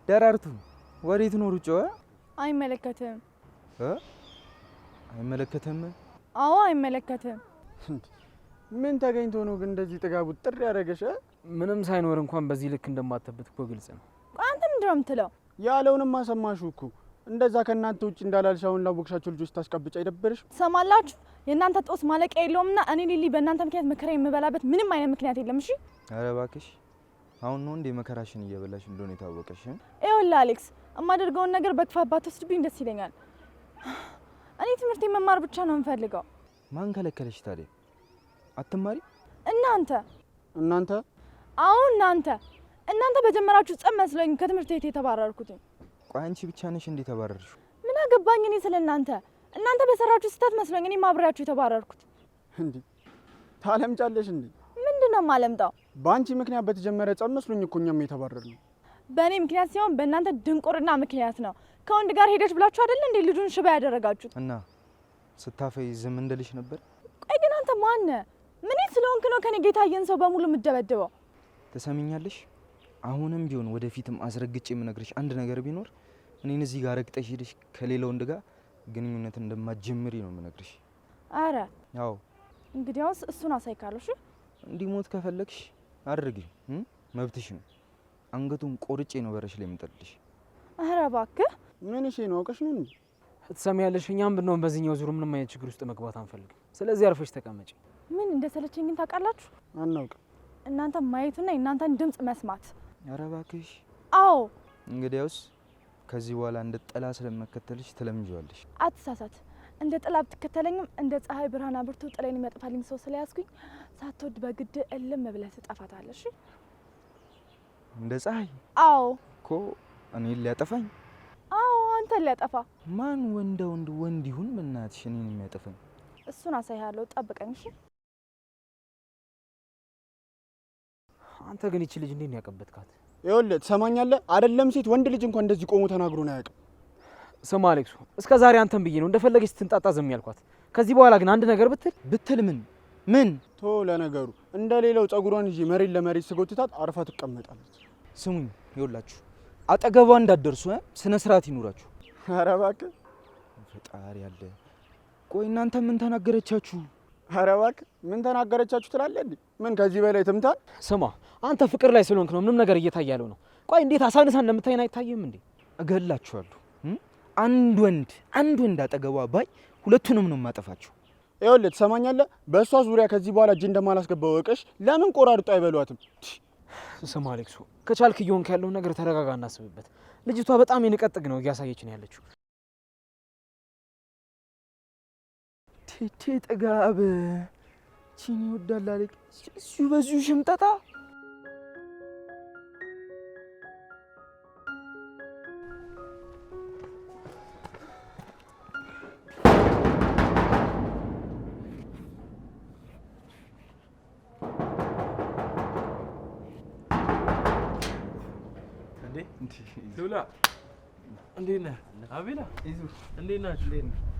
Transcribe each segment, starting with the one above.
ደራርቱ ወዴት ነው ሩጫው? አይመለከትም። አይመለከትም? አዎ አይመለከትም። ምን ተገኝቶ ነው ግን እንደዚህ ጥጋቡ ጥሪ ያደረገሽ? ምንም ሳይኖር እንኳን በዚህ ልክ እንደማተበት እኮ ግልጽ ነው። አንተ ምንድነው የምትለው? ያለውንም አሰማሽው እኮ። እንደዛ ከእናንተ ውጭ እንዳላልሻውን ላወቅሻቸው ልጆች ታስቀብጫ አይደብርሽ? ሰማላችሁ? የእናንተ ጦስ ማለቂያ የለውምና እኔ ሊሊ በእናንተ ምክንያት መከራ የምበላበት ምንም አይነት ምክንያት የለም። እሺ ኧረ እባክሽ አሁን ነው እንዴ መከራሽን እየበላሽ እንደሆነ የታወቀሽ? ይኸውልህ አሌክስ፣ የማደርገውን ነገር በክፋት ባትወስድብኝ ደስ ይለኛል። እኔ ትምህርቴን መማር ብቻ ነው የምፈልገው። ማን ከለከለሽ ታዲያ? አትማሪ? እናንተ አዎ እናንተ በጀመራችሁ ጸብ መስሎኝ ከትምህርት ቤት የተባረርኩት። ቆይ አንቺ ብቻ ነሽ እንዴ ተባረርሽው? ምን አገባኝ እኔ ስለናንተ። እናንተ በሰራችሁ ስህተት መስሎኝ እኔ ማብሪያችሁ የተባረርኩት። እንዴ ታለምጫለሽ እንዴ? ምንድነው ማለምጣው? በአንቺ ምክንያት በተጀመረ ጸብ መስሎኝ እኮ እኛም የተባረርነው። በእኔ ምክንያት ሲሆን በእናንተ ድንቁርና ምክንያት ነው። ከወንድ ጋር ሄደሽ ብላችሁ አይደል እንዴ ልጁን ሽባ ያደረጋችሁት? እና ስታፈይ ዝም እንደልሽ ነበር? ቆይ ግን አንተ ማን ነህ? ምን ስለሆንክ ነው ከኔ ጌታዬን ሰው በሙሉ የምትደበድበው? ተሰሚኛለሽ? አሁንም ቢሆን ወደፊትም አስረግጬ የምነግርሽ አንድ ነገር ቢኖር እኔን እዚህ ጋር ረግጠሽ ሄደሽ ከሌላ ወንድ ጋር ግንኙነት እንደማትጀምሪ ነው የምነግርሽ። አረ ያው እንግዲያውስ እሱን አሳይካለሽ። እንዲሞት ከፈለግሽ አድርጊ፣ መብትሽ ነው። አንገቱን ቆርጬ ነው በረሽ ላይ የምጠልልሽ። አረ እባክህ ምን እሺ ነው አውቀሽ ነው እንዴ? ትሰሚያለሽ? እኛም ብንሆን በዚህኛው ዙር ምንም አይነት ችግር ውስጥ መግባት አንፈልግም። ስለዚህ አርፈሽ ተቀመጪ። ምን እንደሰለቸኝ ግን ታውቃላችሁ? አናውቅም። እናንተ ማየቱና የእናንተን ድምጽ መስማት። አረ እባክሽ። አዎ እንግዲያውስ ከዚህ በኋላ እንደ ጥላ ስለመከተልሽ ትለምጂዋለሽ። አትሳሳት። እንደ ጥላ ብትከተለኝም እንደ ፀሐይ ብርሃን አብርቶ ጥላዬን የሚያጠፋልኝ ሰው ስለያዝኩኝ ሳትወድ በግድ እልም ብለህ ትጠፋታለሽ። እንደ ፀሐይ? አዎ እኮ እኔን ሊያጠፋኝ? አዎ አንተን ሊያጠፋ። ማን ወንድ ይሁን በእናትሽ እኔን የሚያጠፋኝ? እሱን አሳይሃለሁ፣ ጠብቀኝ። እሺ አንተ ግን እቺ ልጅ እንዴት ነው ያቀበጥካት? ይኸውልህ ትሰማኛለህ አይደለም? ሴት ወንድ ልጅ እንኳን እንደዚህ ቆሞ ተናግሮ ነው አያውቅም። ስማ አሌክሱ፣ እስከ ዛሬ አንተን ብዬ ነው እንደፈለገች ስትንጣጣ ዝም ያልኳት። ከዚህ በኋላ ግን አንድ ነገር ብትል ምን ቶ ለነገሩ እንደሌላው ጸጉሯን ይዤ መሬት ለመሬት ስጎትታት አርፋ ትቀመጣለች። ስሙኝ፣ ይኸውላችሁ አጠገቧ እንዳትደርሱ ስነ ስርዓት ይኑራችሁ። ኧረ እባክህ ፈጣሪ ያለ። ቆይ እናንተ ምን ተናገረቻችሁ? ኧረ እባክህ ምን ተናገረቻችሁ ትላለህ እንዴ? ምን ከዚህ በላይ ትምታል? ስማ አንተ ፍቅር ላይ ስለሆንክ ነው ምንም ነገር እየታየ ያለው ነው። ቆይ እንዴት አሳንሳ እንደምታይን አይታየም እንዴ? እገላችኋለሁ። አንድ ወንድ አጠገቧ ባይ ሁለቱንም ነው የማጠፋችሁ። ይኸውልህ ትሰማኛለህ? በእሷ ዙሪያ ከዚህ በኋላ እጅ እንደማላስገባው እወቅሽ። ለምን ቆራርጦ አይበሏትም? ስማ አሌክሱ፣ ከቻልክ እየሆንክ ያለውን ነገር ተረጋጋ፣ እናስብበት። ልጅቷ በጣም የንቀጥግ ነው እያሳየች ነው ያለችው። ቴቴ ጥጋብ ቺኒ ወዳላ ለቅ እሱ በዚሁ ሽምጠጣ ሉላ እንዴት ነህ? አቤላ እንዴት ናችሁ?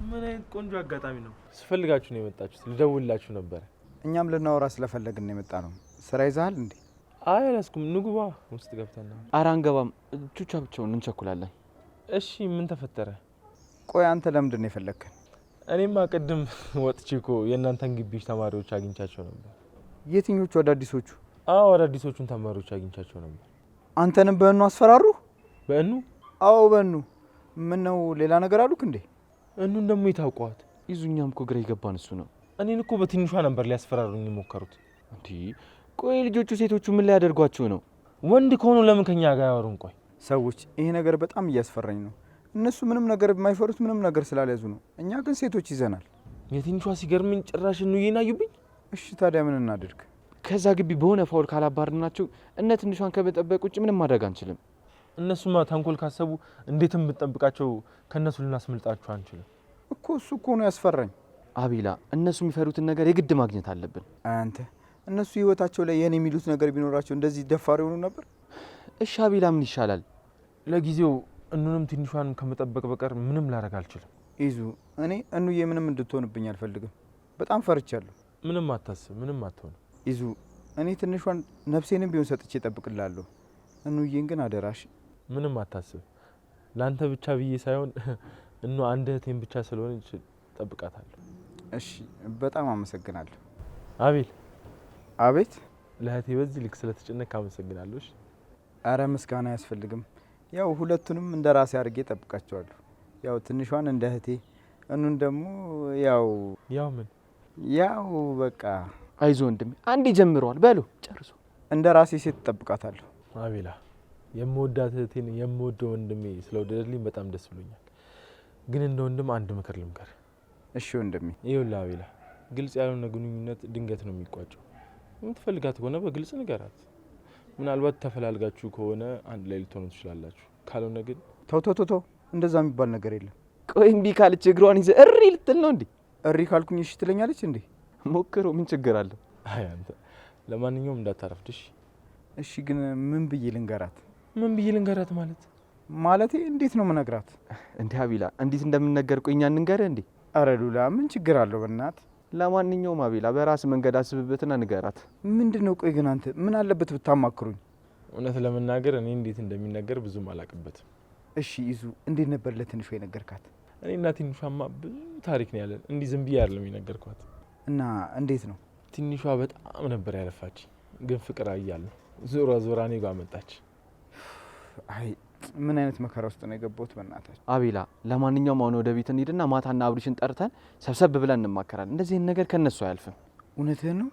ምን አይነት ቆንጆ አጋጣሚ ነው። ስፈልጋችሁ ነው የመጣችሁት? ልደውልላችሁ ነበር። እኛም ልናወራ ስለፈለግን ነው የመጣ ነው። ስራ ይዛል እንዴ? አይ አላስኩም። ንጉባ ውስጥ ገብተና። ኧረ አንገባም፣ ቹቻ ብቻውን እንቸኩላለን። እሺ ምን ተፈጠረ? ቆይ አንተ ለምንድን ነው የፈለግከን? እኔማ ቅድም ወጥቼ እኮ የእናንተን ግቢ ተማሪዎች አግኝቻቸው ነበር። የትኞቹ አዳዲሶቹ? አዎ አዳዲሶቹን ተማሪዎች አግኝቻቸው ነበር። አንተንም በእኑ አስፈራሩ? በእኑ? አዎ በእኑ። ምን ነው ሌላ ነገር አሉክ እንዴ? እኑን ደግሞ የታውቋት? ይዙኛም እኮ ግራ የገባን እሱ ነው። እኔን እኮ በትንሿ ነበር ሊያስፈራሩኝ የሞከሩት። እንዴ ቆይ ልጆቹ ሴቶቹ ምን ላይ ያደርጓቸው ነው? ወንድ ከሆኑ ለምን ከኛ ጋር ያወሩን? ቆይ ሰዎች ይሄ ነገር በጣም እያስፈራኝ ነው። እነሱ ምንም ነገር የማይፈሩት ምንም ነገር ስላልያዙ ነው። እኛ ግን ሴቶች ይዘናል። የትንሿ ሲገርምኝ ጭራሽ ነው ይናዩብኝ። እሺ ታዲያ ምን እናድርግ? ከዛ ግቢ በሆነ ፋውል ካላባርናቸው እነ ትንሿን ከመጠበቅ ውጭ ምንም ማድረግ አንችልም። እነሱማ ተንኮል ካሰቡ እንዴትም ብንጠብቃቸው ከነሱ ልናስመልጣቸው አንችልም እኮ። እሱ እኮ ነው ያስፈራኝ። አቤላ እነሱ የሚፈሩትን ነገር የግድ ማግኘት አለብን። አንተ እነሱ ህይወታቸው ላይ የኔ የሚሉት ነገር ቢኖራቸው እንደዚህ ደፋር ይሆኑ ነበር? እሺ አቤላ ምን ይሻላል? ለጊዜው እኑንም ትንሿን ከመጠበቅ በቀር ምንም ላደርግ አልችልም። ይዙ እኔ እኑዬ ምንም እንድትሆንብኝ አልፈልግም። በጣም ፈርቻለሁ። ምንም አታስብ፣ ምንም አትሆን። ይዙ እኔ ትንሿን ነፍሴንም ቢሆን ሰጥቼ እጠብቅልሃለሁ። እኑዬን ግን አደራሽ። ምንም አታስብ። ላንተ ብቻ ብዬ ሳይሆን እኑ አንድ እህቴን ብቻ ስለሆነች ጠብቃታለሁ። እሺ በጣም አመሰግናለሁ። አቤል። አቤት። ለእህቴ በዚህ ልክ ስለተጨነቅ አመሰግናለሁ። እሺ። አረ ምስጋና አያስፈልግም። ያው ሁለቱንም እንደ ራሴ አድርጌ ጠብቃቸዋለሁ። ያው ትንሿን እንደ እህቴ፣ እኑን ደግሞ ያው ምን ያው በቃ አይዞ ወንድሜ አንዴ ጀምረዋል። በሉ ጨርሱ። እንደ ራሴ ሴት ጠብቃታለሁ። አቤላ የምወዳት እህቴን የምወደው ወንድሜ ስለወደደልኝ በጣም ደስ ብሎኛል። ግን እንደ ወንድም አንድ ምክር ልምከር። እሺ ወንድሜ። ይኸውልህ አቤላ፣ ግልጽ ያልሆነ ግንኙነት ድንገት ነው የሚቋጨው። የምትፈልጋት ከሆነ በግልጽ ንገራት። ምናልባት ተፈላልጋችሁ ከሆነ አንድ ላይ ልትሆኑ ትችላላችሁ። ካልሆነ ግን ተው እንደዛ የሚባል ነገር የለም። ቆይ እምቢ ካለች እግሯን ይዘህ እሪ ልትል ነው እንዴ? እሪ ካልኩኝ እሺ ትለኛለች እንዴ? ሞክሮ ምን ችግር አለው? አይ አንተ ለማንኛውም እንዳታረፍድሽ። እሺ ግን ምን ብዬ ልንገራት? ምን ብዬ ልንገራት ማለቴ እንዴት ነው ምነግራት? እንዴ አቤላ እንዴት እንደምንነገር ቆይ እኛ እንንገርህ እንዴ? አረ ሉላ ምን ችግር አለው በእናት? ለማንኛውም አቤላ በራስ መንገድ አስብበትና ንገራት። ምንድነው? ቆይ ግን አንተ ምን አለበት ብታማክሩኝ? እውነት ለመናገር እኔ እንዴት እንደሚነገር ብዙም አላቅበትም። እሺ ይዙ እንዴት ነበር ለትንሿ የነገርካት? እኔና ትንሿማ ብዙ ታሪክ ነው ያለን። እንዲህ ዝም ብዬ አይደለም የነገርኳት። እና እንዴት ነው? ትንሿ በጣም ነበር ያለፋች፣ ግን ፍቅር አያለሁ ዞራ እኔ ጋር መጣች። አይ ምን አይነት መከራ ውስጥ ነው የገባሁት በእናታችሁ። አቤላ ለማንኛውም አሁን ወደ ቤት እንሂድና ማታና አብሪሽን ጠርተን ሰብሰብ ብለን እንማከራለን። እንደዚህ አይነት ነገር ከነሱ አያልፍም። እውነትህን ነው።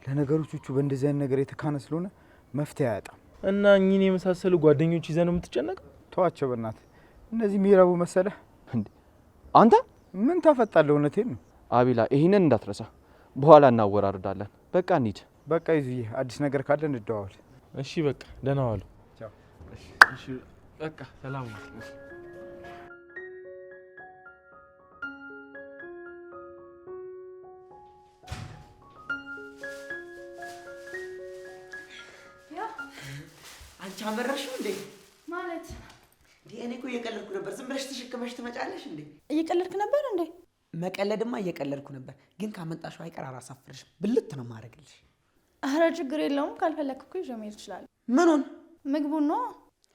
ለነገሮቹ በእንደዚህ አይነት ነገር የተካነ ስለሆነ መፍትሄ አያጣም። እና እኚህን የመሳሰሉ ጓደኞች ይዘህ ነው የምትጨነቀው? ተዋቸው በእናትህ። እነዚህ የሚረቡ መሰለህ እንዴ? አንተ ምን ታፈጣለህ? እውነቴን ነው አቤላ፣ ይሄንን እንዳትረሳ። በኋላ እናወራርዳለን። በቃ እንሂድ። በቃ ይዙዬ፣ አዲስ ነገር ካለ እንደዋወል። እሺ በቃ ደህና ዋሉ። ቻው። እሺ በቃ ሰላም ነው። አንቺ አመረርሽው እንዴ? ማለት እኔ እኮ እየቀለድኩ ነበር። ዝም ብለሽ ተሸክመሽ ትመጫለሽ እንዴ? እየቀለድክ ነበር እንዴ? መቀለድማ እየቀለድኩ ነበር፣ ግን ካመጣሽው አይቀር አላሳፍርሽ፣ ብልት ነው ማድረግልሽ። አረ ችግር የለውም። ካልፈለክ እኮ ይዤ መሄድ እችላለሁ። ምኑን? ምግቡን ነው።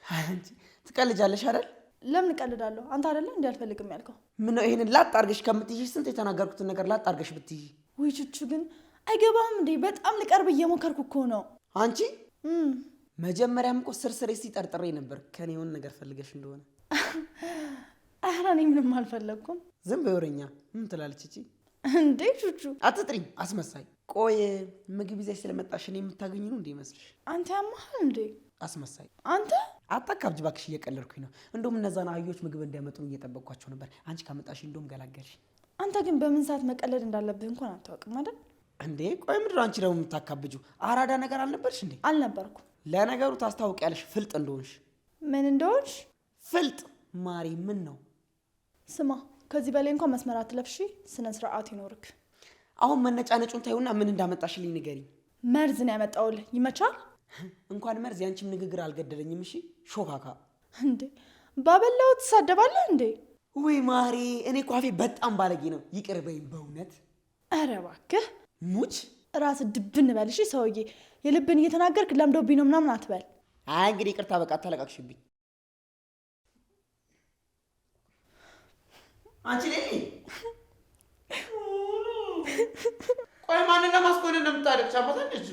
አንቺ ትቀልጃለሽ አይደል? ለምን እቀልዳለሁ? አንተ አይደለ እንዴ አልፈልግም ያልከው? ምን ነው ይሄንን ላጥ አድርገሽ ከምትይሽ ስንት የተናገርኩትን ነገር ላጥ አድርገሽ ብትይሽ። ወይ ቹቹ ግን አይገባም እንዴ? በጣም ልቀርብ እየሞከርኩ እኮ ነው። አንቺ መጀመሪያም እኮ ስርስሬ ሲጠርጥሬ ነበር ከኔ የሆነ ነገር ፈልገሽ እንደሆነ። ኧረ እኔ ምንም አልፈለግኩም። ዝም በወረኛ ምን ትላለች እቺ እንዴ? ቹቹ አትጥሪኝ፣ አስመሳይ። ቆይ ምግብ ይዘሽ ስለመጣሽ እኔ የምታገኝ ነው እንዴ መስልሽ? አንተ ያማሃል እንዴ? አስመሳይ አንተ አታካብጅ እባክሽ፣ እየቀለድኩኝ ነው። እንደውም እነዛን አህዮች ምግብ እንዲያመጡ እየጠበቅኳቸው ነበር። አንቺ ካመጣሽ እንደውም ገላገልሽ። አንተ ግን በምን ሰዓት መቀለድ እንዳለብህ እንኳን አታውቅም አይደል እንዴ? ቆይ ምንድን ነው አንቺ ደግሞ የምታካብጁ? አራዳ ነገር አልነበርሽ እንዴ? አልነበርኩም። ለነገሩ ታስታውቂያለሽ ፍልጥ እንደሆንሽ። ምን እንደሆንሽ? ፍልጥ ማሪ። ምን ነው? ስማ ከዚህ በላይ እንኳን መስመር አትለፍሺ። ስነ ስርዓት ይኖርክ። አሁን መነጫነጩን ታዩና ምን እንዳመጣሽልኝ ንገሪኝ። መርዝ ነው ያመጣውልህ። ይመቻል። እንኳን መርዝ ያንቺም ንግግር አልገደለኝም። እሺ ሾካካ። እንዴ ባበላው ትሳደባለህ እንዴ? ወይ ማሪ፣ እኔ እኮ አፌ በጣም ባለጌ ነው። ይቅር በይኝ በእውነት። ኧረ እባክህ ሙች ራስ ድብን በል። እሺ ሰውዬ የልብን እየተናገርክ ለምዶብኝ ነው ምናምን አትበል። አይ እንግዲህ ይቅርታ፣ በቃ ተለቃቅሽብኝ። አንቺ ነኝ። ቆይ ማንን ለማስቆን እንደምታደርግ አባታለች።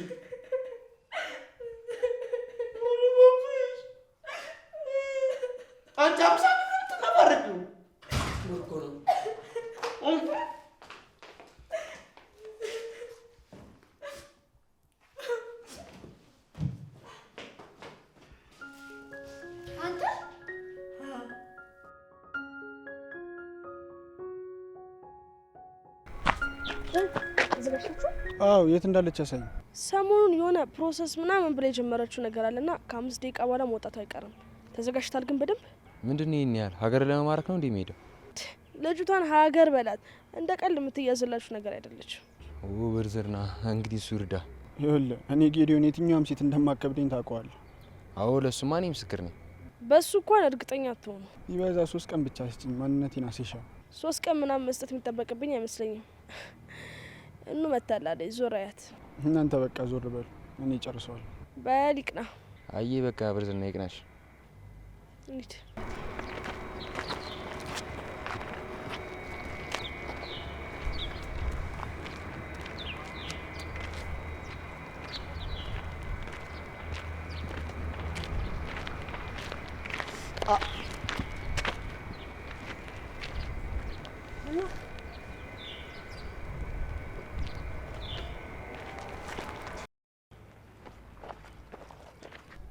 አንቺ አምሳ ተናባረክ ነው አዎ የት እንዳለች ያሳይ። ሰሞኑን የሆነ ፕሮሰስ ምናምን ብላ የጀመረችው ነገር አለና ከ5 ደቂቃ በኋላ መውጣቱ አይቀርም። ተዘጋጅታል ግን በደንብ? ምንድን ነው ይሄን ያህል ሀገር ለመማረክ ነው እንዴ የሚሄደው? ልጅቷን ሀገር በላት፣ እንደ ቀልድ የምትያዝላችሁ ነገር አይደለች። ብርዝርና እንግዲህ እሱ ይርዳ። ይኸውልህ እኔ ጌዲዮን የትኛውም ሴት እንደማከብደኝ ታውቀዋለህ። አዎ ለሱማ እኔ ምስክር ነኝ። በሱ እንኳን እርግጠኛ አትሆኑ። ይበዛ 3 ቀን ብቻ ስጭኝ፣ ማንነቴን አሴሻ። 3 ቀን ምናምን መስጠት የሚጠበቅብኝ አይመስለኝም። እኑ መታላለች፣ ዞር አያት። እናንተ በቃ ዞር በሉ፣ እኔ ጨርሰዋል። በሊቅና አየ በቃ ብርዝና ይቅናሽ። እንዴ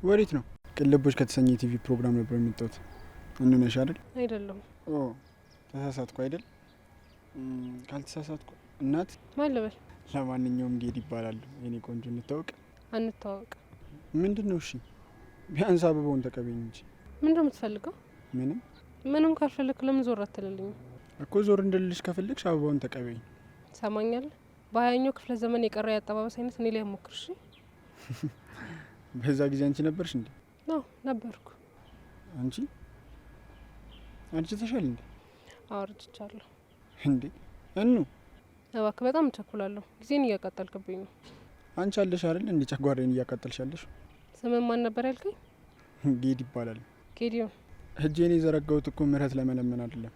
ወዴት ነው? ቅልቦች ከተሰኘ የቲቪ ፕሮግራም ነበር የመጣሁት። እንነሽ አይደል? አይደለም። ኦ ተሳሳትኩ አይደል? ካልተሳሳትኩ እናት ማን ልበል? ለማንኛውም ጌድ ይባላሉ። የኔ ቆንጆ እንታወቅ። አንታወቅ። ምንድነው? እሺ ቢያንስ አበባውን ተቀበኝ እንጂ። ምንድነው የምትፈልገው? ምንም ካልፈለክ ለምን ዞር አትልልኝ? እኮ ዞር እንድልሽ ከፈለግሽ አበባውን ተቀበኝ። ሰማኛል። በ20ኛው ክፍለ ዘመን የቀረ ያጠባበስ አይነት እኔ ላይ ሞክርሽ። በዛ ጊዜ አንቺ ነበርሽ እንዴ? ነው ነበርኩ። አንቺ ተሻል እንዴ? አውርጅቻለሁ እንዴ? እባክህ በጣም እቸኩላለሁ። ጊዜን እያቃጠልክብኝ ነው። አንቺ አለሽ አይደል እንዴ? ጨጓራዬን እያቃጠልሻለሽ። ስምን ማን ነበር ያልከኝ? ጌድ ይባላል። ጌዲዮን። እጄን የዘረጋሁት እኮ ምህረት ለመለመን አይደለም፣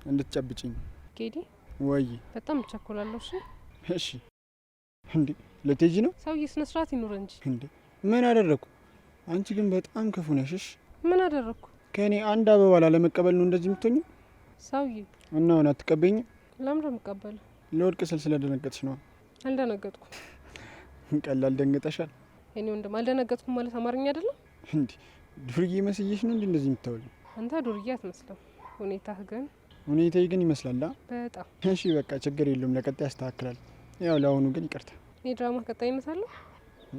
እንድትጨብጭኝ። ጌዲ ወይ በጣም እቸኩላለሁ። እሺ እንዴ? ለቴጂ ነው? ሰውዬ ስነ ስርዓት ይኑር እንጂ። እንዴ ምን አደረኩ? አንቺ ግን በጣም ክፉ ነሽ። ምን አደረኩ? ከኔ አንድ አበባ ላለመቀበል ነው እንደዚህ የምትሆኚ? ሰውዬ እና አሁን አትቀበኝ? ለምን ነው የምቀበለው? ለወድቅ ስል ስለደነገጥሽ ነው። አልደነገጥኩም። ቀላል ደንገጠሻል። እኔ ወንድም አልደነገጥኩም ማለት አማርኛ አይደለም እንዴ? ዱርዬ መስዬሽ ነው እንዴ እንደዚህ የምታወሪው? አንተ ዱርዬ አትመስልም። ሁኔታዬ ግን ይመስላል። በጣም እሺ በቃ ችግር የለውም፣ ለቀጣይ ያስተካክላል። ያው ለአሁኑ ግን ይቅርታ። የድራማ ቀጣይነት አለው?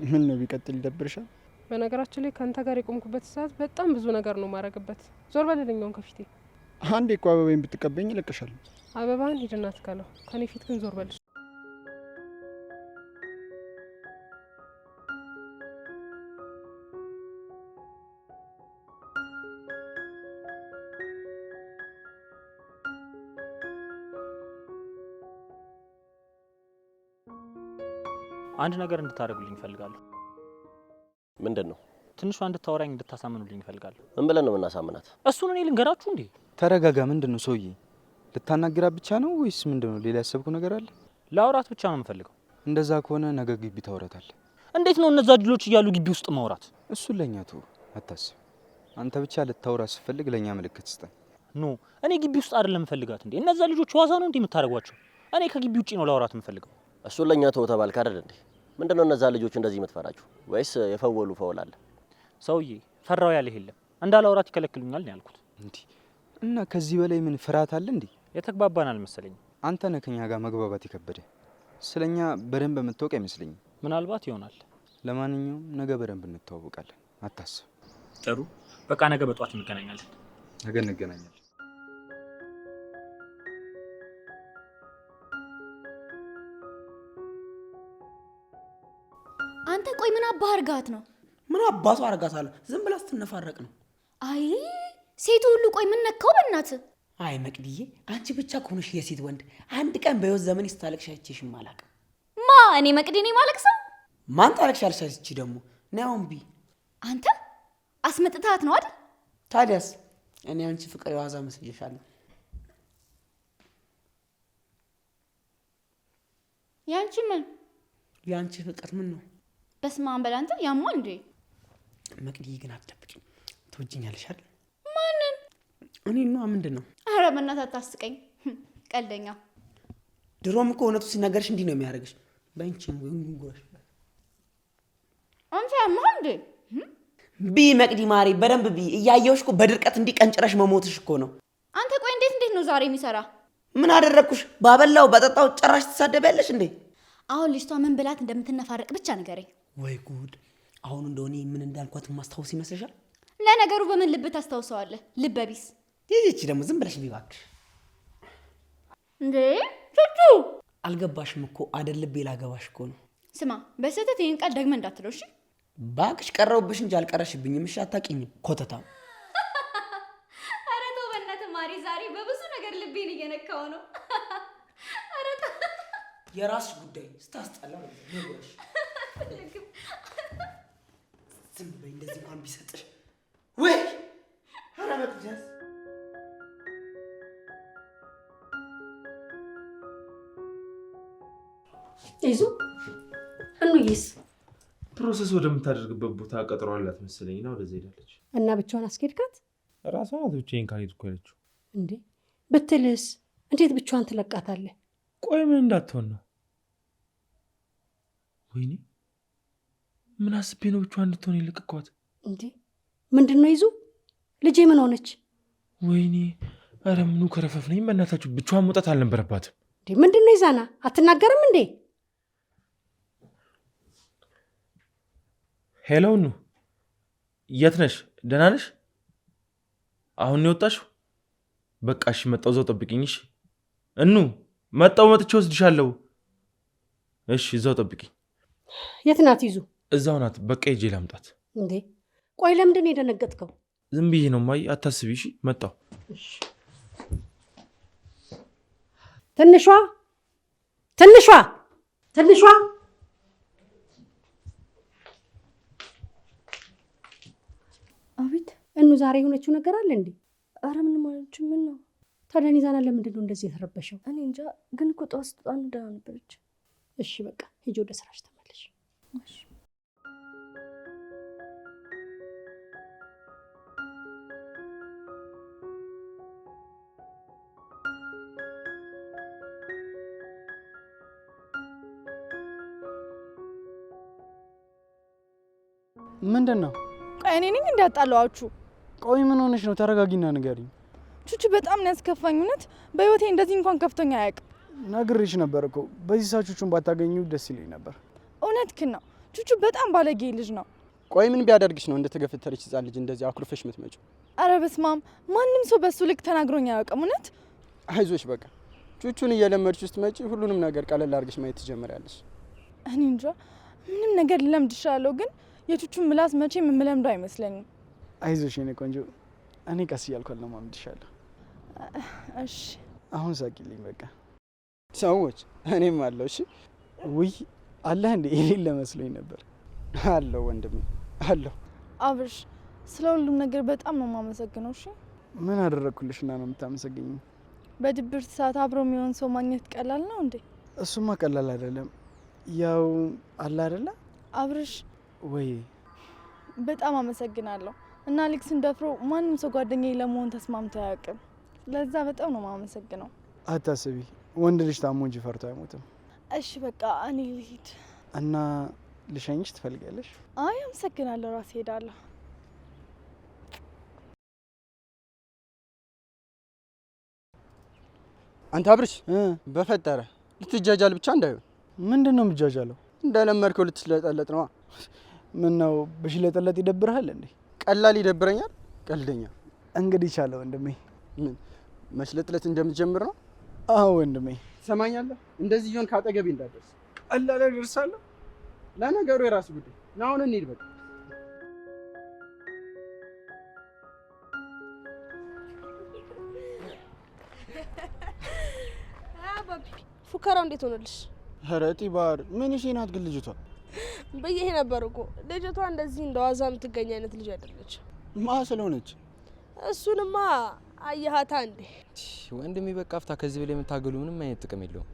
ምን ነው ቢቀጥል ይደብርሻል? በነገራችን ላይ ከአንተ ጋር የቆምኩበት ሰዓት በጣም ብዙ ነገር ነው ማረግበት። ዞር በለልኛውን ከፊቴ። አንዴ እኮ አበባዬን ብትቀበኝ እለቅሻለሁ። አበባህን ሂድና ትከለው፣ ከኔ ፊት ግን ዞር በልሽ። አንድ ነገር እንድታደርጉልኝ እፈልጋለሁ። ምንድን ነው? ትንሿ እንድታወራኝ እንድታሳምኑልኝ እፈልጋለሁ። ምን ብለን ነው የምናሳምናት? እሱን እኔ ልንገራችሁ እንዴ? ተረጋጋ። ምንድን ነው ሰውዬ? ልታናግራት ብቻ ነው ወይስ ምንድን ነው? ሌላ ያሰብኩ ነገር አለ? ላውራት ብቻ ነው የምፈልገው። እንደዛ ከሆነ ነገ ግቢ ታወራታለህ። እንዴት ነው እነዛ ድሎች እያሉ ግቢ ውስጥ ማውራት? እሱን ለኛ ተው፣ አታስብ። አንተ ብቻ ልታወራ ስትፈልግ ለኛ ምልክት ስጠን። ኖ እኔ ግቢ ውስጥ አይደለም የምፈልጋት እንዴ። እነዛ ልጆች ዋዛ ነው እንዴ የምታደርጓቸው? እኔ ከግቢ ውጪ ነው ላውራት የምፈልገው። እሱን ለኛ ተው ተባልክ አይደል እንዴ? ምንድነው እነዛ ልጆች እንደዚህ የምትፈራቸው? ወይስ የፈወሉ ፈውል አለ? ሰውዬ ፈራው ያለ የለም። እንዳላውራት ይከለክሉኛል ነው ያልኩት። እንዴ እና ከዚህ በላይ ምን ፍርሃት አለ እንዴ? የተግባባን አልመሰለኝም። አንተ ነህ ከኛ ጋር መግባባት የከበደ። ስለኛ በደንብ የምታውቅ አይመስለኝም። ምናልባት ይሆናል። ለማንኛውም ነገ በደንብ እንተዋወቃለን፣ አታስብ። ጥሩ በቃ ነገ በጧት እንገናኛለን። ነገ እንገናኛለን። አንተ ቆይ ምን አባህ አርጋት ነው? ምን አባቱ አርጋታለሁ? ዝም ብላ ስትነፋረቅ ነው። አይ ሴቱ ሁሉ ቆይ ምን ነካው በእናትህ? አይ መቅድዬ፣ አንቺ ብቻ ከሆነሽ የሴት ወንድ አንድ ቀን በህይወት ዘመን ስታለቅሽ አይቼሽም አላውቅም። ማ እኔ መቅዲ ነኝ ማለቅሰው? ማን ታለቅሻለሽ? እቺ ደግሞ ናውን ቢ አንተ አስመጥታት ነው አይደል? ታዲያስ እኔ አንቺ ፍቅር የዋዛ መስየሻለሁ። ያንቺ ምን? ያንቺ ፍቅር ምን ነው? በስመ አብ በል አንተ ያሟ እንዴ? መቅድዬ ግን አትደብቂኝ። ትወጂኛለሽ አይደል? ማንን? እኔ ነው። ምንድን ነው? ኧረ በእናትህ አታስቀኝ ቀልደኛ። ድሮም እኮ እውነቱ ሲናገርሽ እንዲህ ነው የሚያደርግሽ። በእንቺም ወንጉንጉራሽ አንተ ያሟ እንዴ? ቢ መቅዲ ማሪ በደንብ ቢ። እያየሁሽ እኮ በድርቀት እንዲቀንጭረሽ መሞትሽ እኮ ነው። አንተ ቆይ እንዴት ነው ዛሬ የሚሰራ? ምን አደረኩሽ? ባበላው በጠጣው ጭራሽ ትሳደቢያለሽ እንዴ? አሁን ልጅቷ ምን ብላት እንደምትነፋረቅ ብቻ ንገረኝ። ወይ ጉድ! አሁን እንደሆነ ምን እንዳልኳት ማስታወስ ይመስልሻል? ለነገሩ በምን ልብ ታስታውሰዋለህ? ልበ ቢስ። ይህቺ ደግሞ ዝም ብለሽ ቢባክሽ እንዴ ቹቹ። አልገባሽም እኮ አይደል? ልቤ ላገባሽ እኮ ነው። ስማ በስህተት ይህን ቃል ደግመህ እንዳትለው እሺ? ባክሽ ቀረውብሽ እንጂ አልቀረሽብኝም። እሺ አታውቂኝም ኮተታ። ኧረ ተው በእናትህ ማሪ፣ ዛሬ በብዙ ነገር ልቤን እየነካው ነው። ኧረ ተው የራስሽ ጉዳይ። ስታስጠላ ነው። ዝም በይ እንደዚህ እንኳን ቢሰጥሽ ወይ ኧረ መቅደስ ይዙ እንይስ ፕሮሰስ ወደምታደርግበት ቦታ ቀጥሯላት መሰለኝና ወደዚህ ሄዳለች። እና ብቻዋን አስኬድካት? ራሷ ናት ብቻዬን ካልሄድኩ ያለችው። እንዴ ብትልስ እንዴት ብቻዋን ትለቃታለህ? ቆይ ምን እንዳትሆን ነው? ወይኔ ምን አስቤ ነው ብቻዋን እንድትሆን የለቀኳት? እንዴ ምንድን ነው ይዙ? ልጄ ምን ሆነች? ወይኔ ኧረ ምኑ ከረፈፍ ነኝ። በእናታችሁ ብቻዋን መውጣት አልነበረባትም። እንዴ ምንድን ነው ይዛና አትናገርም እንዴ? ሄሎ ኑ፣ የት ነሽ? ደህና ነሽ? አሁን ነው የወጣሽው? በቃ እሺ፣ መጣሁ። እዛው ጠብቂኝ። እሺ እኑ፣ መጣሁ። መጥቼ ወስድሻለሁ። እሺ እዛው ጠብቂኝ። የት ናት ይዙ? እዛው ናት። በቃ ሂጄ ላምጣት። እንዴ ቆይ ለምንድን ነው የደነገጥከው? ዝም ብዬ ነው ማይ፣ አታስቢ። እሺ መጣሁ። ትንሿ ትንሿ ትንሿ አቤት። እኑ ዛሬ የሆነችው ነገር አለ እንዴ? አረ ምን ማለት ምን ነው? ታዲያ ኒዛና ለምንድን ነው እንደዚህ የተረበሸው? እኔ እንጃ፣ ግን እኮ ጠዋት ስትወጣ ደህና ነበረች። እሺ በቃ ሂጂ ወደ ስራሽ ተመለሽ። እሺ ምንድን ነው? ቆይ እኔ ነኝ እንዳጣላችሁ? ቆይ ምን ሆነሽ ነው? ተረጋጊና ንገሪኝ። ቹቹ በጣም ነው ያስከፋኝ። እውነት በህይወቴ እንደዚህ እንኳን ከፍቶኛ አያውቅም። ነግሬሽ ነበር እኮ በዚህ ሰዓት ቹቹን ባታገኙ ደስ ይለኝ ነበር። እውነትህን ነው። ቹቹ በጣም ባለጌ ልጅ ነው። ቆይ ምን ቢያደርግሽ ነው እንደተገፈተረች ህጻን ልጅ እንደዚህ አኩርፈሽ የምትመጪው? አረ በስመ አብ፣ ማንም ሰው በሱ ልክ ተናግሮኝ አያውቅም። እውነት አይዞሽ፣ በቃ ቹቹን እየለመድሽ ስትመጪ ሁሉንም ነገር ቀለል አድርገሽ ማየት ትጀምሪያለሽ። እኔ እንጃ ምንም ነገር ልለምድ እችላለሁ፣ ግን የቹቹን ምላስ መቼም የምለምደው አይመስለኝም። አይዞሽ የኔ ቆንጆ፣ እኔ ቀስ እያልኩ አለማምድሻለሁ። እሺ አሁን ሳቂልኝ በቃ። ሰዎች እኔም አለው። እሺ ውይ አለህ እንዴ? የሌለ መስሎኝ ነበር። አለው ወንድሜ አለው። አብርሽ፣ ስለ ሁሉም ነገር በጣም ነው የማመሰግነው። እሺ ምን አደረግኩልሽና ነው የምታመሰግኝ? በድብርት ሰዓት አብሮ የሚሆን ሰው ማግኘት ቀላል ነው እንዴ? እሱማ ቀላል አይደለም። ያው አለ አይደለ አብርሽ። ወይ በጣም አመሰግናለሁ። እና አሌክስን ደፍሮ ማንም ሰው ጓደኛዬ ለመሆን ተስማምቶ አያውቅም። ለዛ በጣም ነው የማመሰግነው። አታስቢ፣ ወንድ ልጅ ታሞ እንጂ ፈርቶ አይሞትም። እሺ በቃ እኔ ልሂድ። እና ልሸኝሽ ትፈልጊያለሽ? አይ አመሰግናለሁ፣ ራሴ ሄዳለሁ። አንተ አብርሽ በፈጠረ ልትጃጃል ብቻ እንዳይሆን። ምንድን ነው የምጃጃለው? እንደለመድከው ልትሽለጠለጥ ነዋ። ምን ነው በሽለጠለጥ ይደብርሃል እንዴ? ቀላል ይደብረኛል። ቀልደኛ እንግዲህ ቻለ ወንድሜ። ምን መሽለጥለጥ እንደምትጀምር ነው? አዎ ወንድሜ። ትሰማኛለህ? እንደዚህ ይሆን ካጠገቤ እንዳደርስ ቀላል ያደርሳለሁ። ለነገሩ የራሱ ጉዳይ ነው። አሁን እንሂድ በቃ። ፉከራው እንዴት ሆነልሽ? ኧረ ጢባር ምን እሺ ናት ግን ልጅቷ ብዬሽ ነበር እኮ ልጅቷ እንደዚህ እንደዋዛ የምትገኝ አይነት ልጅ አይደለች። ማ ስለሆነች እሱንማ አየሃታ እንዴ? ወንድሜ በቃ አፍታ፣ ከዚህ በላይ የምታገሉ ምንም አይነት ጥቅም የለውም።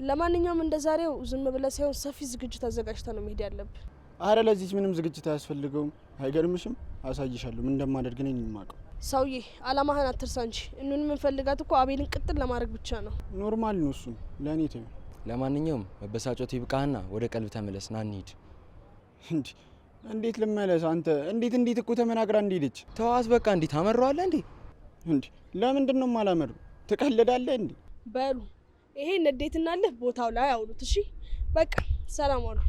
ለማንኛውም እንደዛሬው ዝም ብለህ ሳይሆን ሰፊ ዝግጅት አዘጋጅታ ነው መሄድ ያለብህ። አረ ለዚህ ምንም ዝግጅት አያስፈልገውም። አይገርምሽም? አሳይሻለሁ ምን እንደማደርግ ነኝ የማውቀው። ሰውዬ አላማህን አትርሳ እንጂ እኑን የምንፈልጋት እኮ አቤልን ቅጥል ለማድረግ ብቻ ነው። ኖርማል ነው እሱ ለእኔ ተይው። ለማንኛውም መበሳጨቱ ይብቃህና ወደ ቀልብ ተመለስ። ና እንሂድ። እንዴት ልመለስ? አንተ እንዴት እኮ ተመናግራ እንደሄደች ተዋት በቃ። እንዴት ታመራዋለህ እንዴ? ለምንድን ነው የማላመሩ? ትቀልዳለህ እንዴ? በሉ ይሄ ንዴትና ልህ ቦታው ላይ አውሉት። እሺ በቃ ሰላም ዋሉ።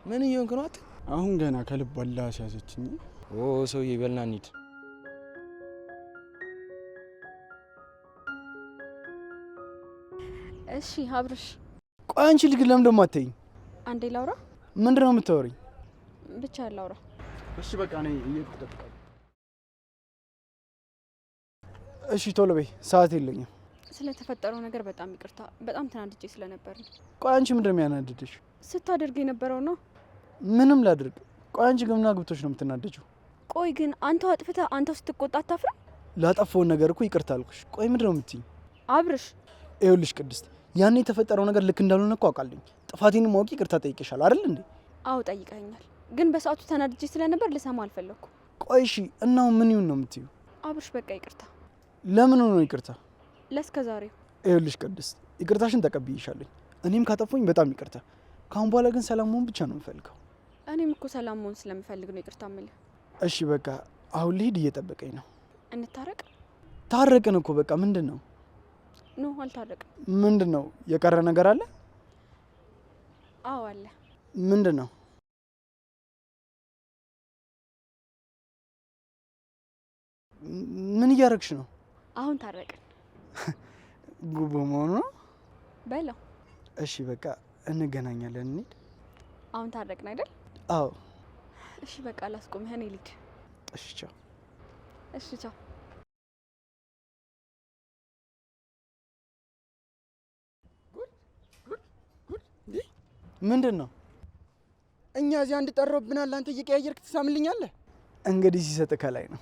ምን እየሆንክ ነው? አሁን ገና ከልብ አላ ሲያዘችኝ። ኦ ሰውዬ በልና እንሂድ። እሺ አብርሽ። ቆይ አንቺ ልጅ ለምን ደሞ አትይኝ? አንዴ ላውራ። ምንድን ነው የምታወሪኝ? ብቻ ላውራ። እሺ በቃ ነኝ እየተጠብቃለሁ። እሺ ቶሎ በይ፣ ሰዓት የለኝም። ስለተፈጠረው ነገር በጣም ይቅርታ። በጣም ተናድጄ ስለነበር ነው። ቆይ አንቺ ምንድን ነው የሚያናድድሽ? ስታደርግ የነበረው ነው። ምንም ላድርግ? ቆይ አንቺ ግን ምን አግብቶሽ ነው የምትናደጂው? ቆይ ግን አንተው አጥፍተህ አንተው ስትቆጣ አታፍርም? ላጠፋውን ነገር እኮ ይቅርታ አልኩሽ። ቆይ ምንድን ነው የምትይኝ? አብርሽ ይኸውልሽ ቅድስት፣ ያኔ የተፈጠረው ነገር ልክ እንዳልሆነ እኮ አውቃለሁ። ጥፋቴን ማወቅ ይቅርታ ጠይቄሻለሁ አይደል እንዴ? አዎ ጠይቀኛል፣ ግን በሰዓቱ ተናድጄ ስለነበር ልሰማ አልፈለኩም። ቆይ እሺ፣ እናው ምን ይሁን ነው የምትይው? አብርሽ በቃ ይቅርታ። ለምን ነው ይቅርታ? ለእስከ ዛሬው። ይኸውልሽ ቅድስት፣ ይቅርታሽን ተቀብዬሻለሁ። እኔም ካጠፋኝ በጣም ይቅርታ። ካሁን በኋላ ግን ሰላም መሆን ብቻ ነው የምፈልገው። እኔም እኮ ሰላም መሆን ስለምፈልግ ነው ይቅርታ የምልህ። እሺ በቃ አሁን ልሂድ፣ እየጠበቀኝ ነው። እንታረቅ። ታረቅን እኮ በቃ። ምንድን ነው? ኖ አልታረቅም። ምንድን ነው? የቀረ ነገር አለ? አዎ አለ። ምንድን ነው? ምን እያደረግሽ ነው? አሁን ታረቅን። ጉቦ መሆኑ ነው በለው። እሺ በቃ እንገናኛለን፣ እንሂድ። አሁን ታረቅን አይደል? አዎ። እሺ በቃ ላስቆምህ፣ እኔ ልሂድ። እሺ ቻው። እሺ ቻው። ምንድን ነው? እኛ እዚያ እንድጠረብናል፣ አንተ እየቀያየርክ ትሳምልኛለህ። እንግዲህ ሲሰጥ ከላይ ነው።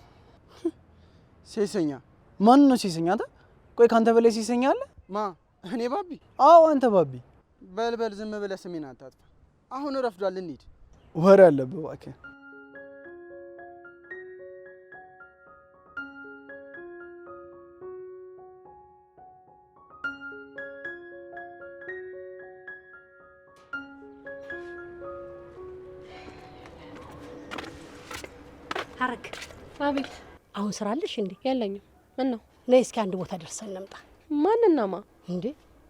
ሴሰኛ? ማን ነው ሴሰኛ? አንተ? ቆይ ካንተ በላይ ሴሰኛ አለ? ማ? እኔ ባቢ? አዎ አንተ ባቢ። በልበል፣ ዝም ብለህ ስሜን አታጥፋ። አሁን ረፍዷል፣ እንሂድ። ወሬ አለብህ እባክህ። ሐረግ አቤት። አሁን ስራ አለሽ እንዴ? የለኝም። ምን ነው? ነይ እስኪ አንድ ቦታ ደርሰን እንምጣ። ማንና ማ? እንዴ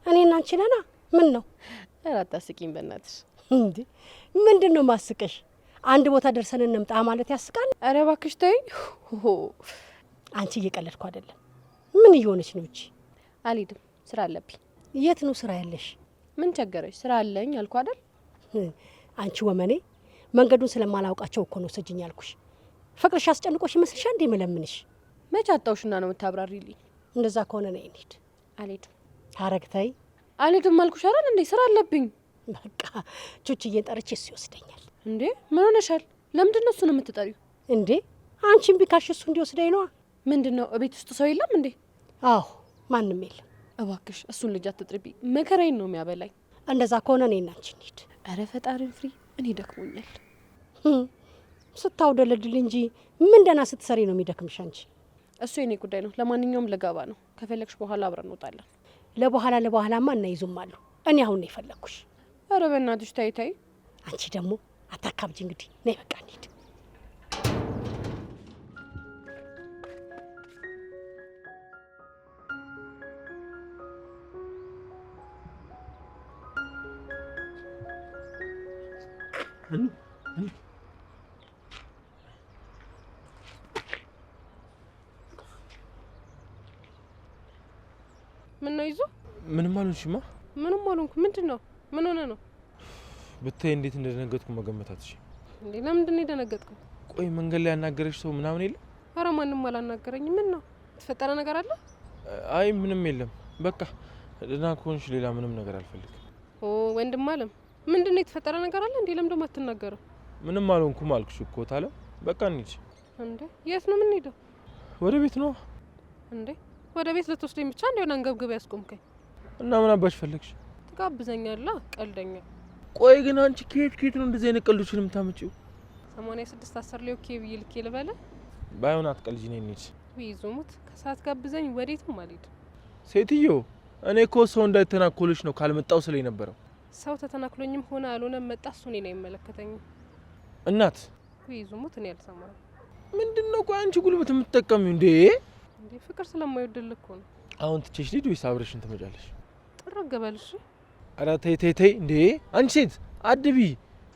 እኔና አንቺ ነና። ምን ነው? ኧረ አታስቂኝ በእናትሽ። እንዴ ምንድን ነው ማስቀሽ? አንድ ቦታ ደርሰን እንምጣ ማለት ያስቃል? ኧረ እባክሽ ተይኝ። አንቺ እየቀለድኩ አይደለም። ምን እየሆነች ነው እቺ? አልሄድም፣ ስራ አለብኝ። የት ነው ስራ ያለሽ? ምን ቸገረሽ? ስራ አለኝ አልኩ አይደል? አንቺ ወመኔ፣ መንገዱን ስለማላውቃቸው እኮ ነው ስጅኝ ያልኩሽ። ፍቅርሽ አስጨንቆሽ ይመስልሻል እንዴ መለምንሽ? መች አጣውሽና ነው የምታብራሪልኝ? እንደዛ ከሆነ ነይ እንሂድ። አልሄድም። ሐረግ ተይ። አልሄድም አልኩሽ አይደል እንዴ? ስራ አለብኝ። በቃ ቹችዬን ጠርቼ እሱ ይወስደኛል። እንዴ ምን ሆነሻል? ለምንድን ነው እሱን የምትጠሪው? እንዴ አንቺን ቢካሽ እሱ እንዲወስደኝ ነዋ። ምንድን ነው እቤት ውስጥ ሰው የለም እንዴ? አዎ ማንም የለም። እባክሽ እሱን ልጅ አትጥሪብኝ፣ መከራዬን ነው የሚያበላኝ። እንደዛ ከሆነ እኔና አንቺ እንሂድ። ኧረ ፈጣሪን ፍሪ፣ እኔ ደክሞኛል። ስታውደለድል እንጂ ምን ደህና ስትሰሪ ነው የሚደክምሽ አንቺ? እሱ የኔ ጉዳይ ነው። ለማንኛውም ልገባ ነው። ከፈለግሽ በኋላ አብረን እንወጣለን። ለበኋላማ እናይዙም አሉ። እኔ አሁን ነው የፈለግኩሽ። ኧረ በእናትሽ ታይ ታይ። አንቺ ደግሞ አታካብጂ። እንግዲህ ነይ በቃ እንሂድ። ምን ነው ይዞ? ምንም አልሆንሽማ። ምንም አልሆንኩ። ምንድን ነው? ምን ሆነ ነው? ብታይ እንዴት እንደደነገጥኩ መገመት አትችይም። እንዴ ለምንድን ነው የደነገጥከው? ቆይ መንገድ ላይ ያናገረሽ ሰው ምናምን የለም? ኧረ ማንም አላናገረኝ። ምን ነው የተፈጠረ ነገር አለ? አይ ምንም የለም። በቃ ደህና ከሆንሽ ሌላ ምንም ነገር አልፈልግም። ኦ ወንድም አለም፣ ምንድን ነው የተፈጠረ ነገር አለ እንዴ? ለምን ደግሞ አትናገረው? ምንም አልሆንኩም አልኩሽ እኮ ታለ። በቃ እንሂድ። እንዴ የት ነው የምንሄደው? ወደ ቤት ነው። እንዴ ወደ ቤት ልትወስደኝ ብቻ እንደሆነ አንገብግብ ያስቆምከኝ እና ምን አባሽ ፈለግሽ? ትጋብዘኛለህ? ቀልደኛ። ቆይ ግን አንቺ ከየት ነው እንደዚህ አይነት ቀልዶችን የምታመጪው? 86 10 ላይ ኦኬ ብዬ ልኬ ልበለ። ባይሆን አትቀልጂ፣ ነይ እንሂድ። ወይ ዙሙት ከሰዓት ጋብዘኝ፣ ወዴትም አልሄድም። ሴትዮ እኔ እኮ ሰው እንዳይተናኮልሽ ነው ካልመጣው ስለኝ ነበረው። ሰው ተተናክሎኝም ሆነ አልሆነም መጣ እሱ እኔን አይመለከተኝም። እናት ወይ ዙሙት እኔ አልሰማም። ምንድነው? ቆይ አንቺ ጉልበት የምትጠቀሚው እንዴ? እንዴ ፍቅር ስለማይወደል እኮ ነው። አሁን ትቼሽ ልሂድ ወይስ አብረሽን ትመጫለሽ? ጥረገበልሽ። ኧረ ተይ እንዴ! አንቺ ሴት አድቢ።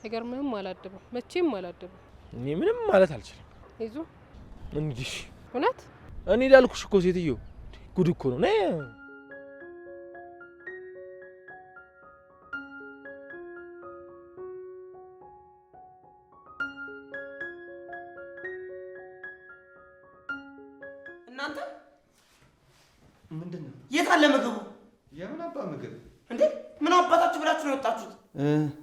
አይገርምህም? አላድብም፣ መቼም አላድብም። እኔ ምንም ማለት አልችልም። ይዙ እንግዲህ እውነት እኔ ላልኩሽ እኮ ሴትዮ፣ ጉድ እኮ ነው። ነይ እናንተ ምንድነው? የት አለ ምግቡ? የምን አባ ምግብ እንዴ? ምን አባታችሁ ብላችሁ ነው የወጣችሁት?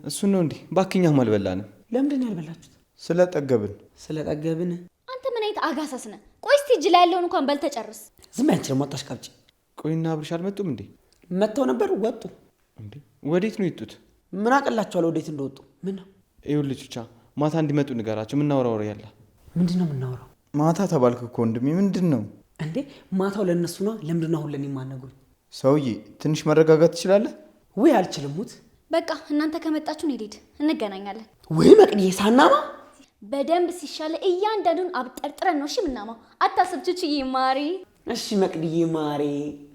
እሱን ነው እንዴ? ባክኛም አልበላንም። ለምንድን ነው ያልበላችሁት? ስለጠገብን አንተ ምን አይነት አጋሳስ ነህ? ቆይ እስቲ እጅ ላይ ያለውን እንኳን በልተህ ጨርስ። ዝም በይ አንቺ ደግሞ አታሽቃብጪ። ቆይና አብርሽ አልመጡም እንዴ? መጥተው ነበር ወጡ። እንዴ ወዴት ነው የወጡት? ምን አቀላቸዋለሁ ወዴት እንደወጡ። ምን ነው ይኸውልህ ብቻ ማታ እንዲመጡ ንገራቸው። የምናወራው ወሬ ያለ። ምንድን ነው የምናወራው? ማታ ተባልክ እኮ ወንድሜ። ምንድን ነው እንዴ? ማታው ለእነሱ ነው። ለምንድን ነው አሁን ለእኔ የማትነግሩኝ? ሰውዬ ትንሽ መረጋጋት ትችላለህ? ውይ አልችልም። ሙት በቃ እናንተ ከመጣችሁ እንሂድ፣ እንገናኛለን። ወይ መቅድዬ ሳናማ በደንብ ሲሻለ እያንዳንዱን አብጠርጥረን ነው እሺ ምናማው። አታስብ ቹቹዬ ማሪ። እሺ መቅድዬ ማሪ።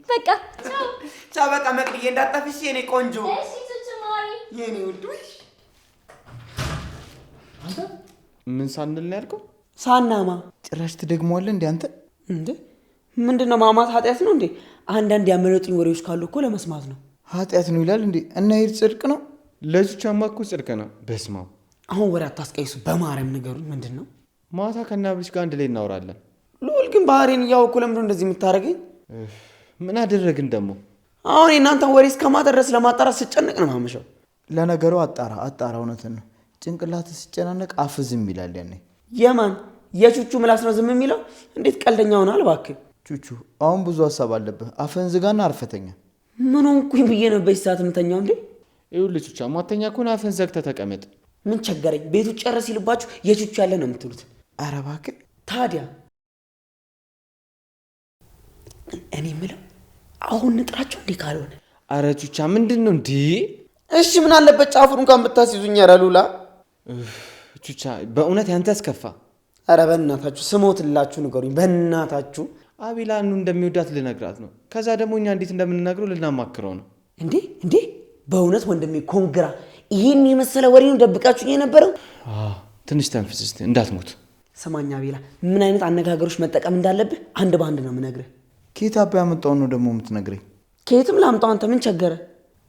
በቃ ቻው ቻው። በቃ መቅድዬ እንዳጠፍሽ የኔ ቆንጆ። እሺ ቹቹ ማሪ የኔ ውድ። አንተ ምን ሳንል ነው ያልከው? ሳናማ ጭራሽ ትደግመዋለህ እንዴ አንተ? እንዴ ምንድነው ማማት ኃጢአት ነው እንዴ? አንዳንድ ያመለጡኝ ወሬዎች ካሉ እኮ ለመስማት ነው። ኃጢአት ነው ይላል እንዴ? እና ይሄ ጽድቅ ነው? ለዚቻማ እኮ ጽድቅ ነው። በስማው አሁን ወሬ አታስቀይሱ። በማርያም ንገሩኝ። ምንድን ነው? ማታ ከነ አብርሽ ጋር አንድ ላይ እናወራለን። ልዑል ግን ባህሪን እያወኩ ለምንድነው እንደዚህ የምታደርገኝ? ምን አደረግን ደግሞ? አሁን የእናንተን ወሬ እስከማታ ድረስ ለማጣራት ስጨነቅ ነው ማመሻው። ለነገሩ አጣራ። እውነትን ነው። ጭንቅላት ሲጨናነቅ አፍ ዝም ይላል። ያኔ የማን የቹቹ ምላስ ነው ዝም የሚለው? እንዴት ቀልደኛ ሆናል እባክህ። ቹቹ አሁን ብዙ ሀሳብ አለብህ። አፍህን ዝጋና አርፈተኛ። ምን ሆንኩኝ ብዬ ነው በዚህ ሰዓት የምተኛው እንዴ? ይኸውልህ ቹቻ ማተኛ ከሆነ አፍህን ዘግተህ ተቀመጥ። ምን ቸገረኝ? ቤቱ ጨረስ ሲልባችሁ የቹቹ ያለ ነው የምትሉት። ኧረ እባክህ ታዲያ እኔ የምለው አሁን ንጥራቸው እንዴ ካልሆነ። ኧረ ቹቻ ምንድን ነው እንዴ? እሺ ምን አለበት ጫፉን እንኳን ብታስይዙኝ። ኧረ ሉላ ቹቻ በእውነት ያንተ አስከፋ። ኧረ በእናታችሁ ስሞትላችሁ ንገሩኝ በእናታችሁ። አቤላ እኑ እንደሚወዳት ልነግራት ነው። ከዛ ደግሞ እኛ እንዴት እንደምንነግረው ልናማክረው ነው። እንዴ በእውነት ወንድሜ ኮንግራ። ይህን የመሰለ ወሬውን ደብቃችሁኝ የነበረው? ትንሽ ተንፍስ እስቲ እንዳትሞት። ስማኛ አቤላ፣ ምን አይነት አነጋገሮች መጠቀም እንዳለብህ አንድ በአንድ ነው የምነግርህ። ከየት አባ ያመጣውን ነው ደግሞ የምትነግረኝ? ከየትም ላምጣው፣ አንተ ምን ቸገረ?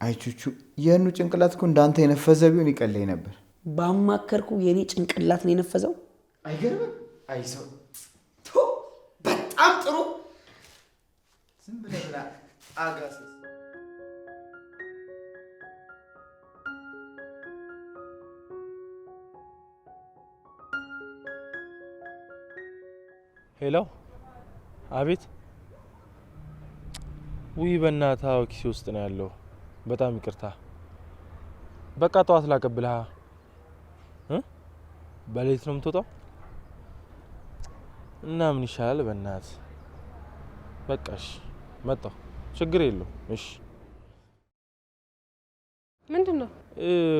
አይ ቹቹ የእኑ ጭንቅላት እኮ እንዳንተ የነፈዘ ቢሆን ይቀለኝ ነበር። ባማከርኩ የኔ ጭንቅላት ነው የነፈዘው። አይገርምም? አይ ሰው በጣም ጥሩ። ዝም ብለህ ብላ አጋስ። ሄሎ፣ አቤት። ውይ በእናትህ ኪሴ ውስጥ ነው ያለው። በጣም ይቅርታ። በቃ ጠዋት ላቀብልሃ። በሌሊት ነው የምትወጣው? እና ምን ይሻላል በእናትህ። በቃ እሺ፣ መጣሁ። ችግር የለውም። እሺ። ምንድን ነው?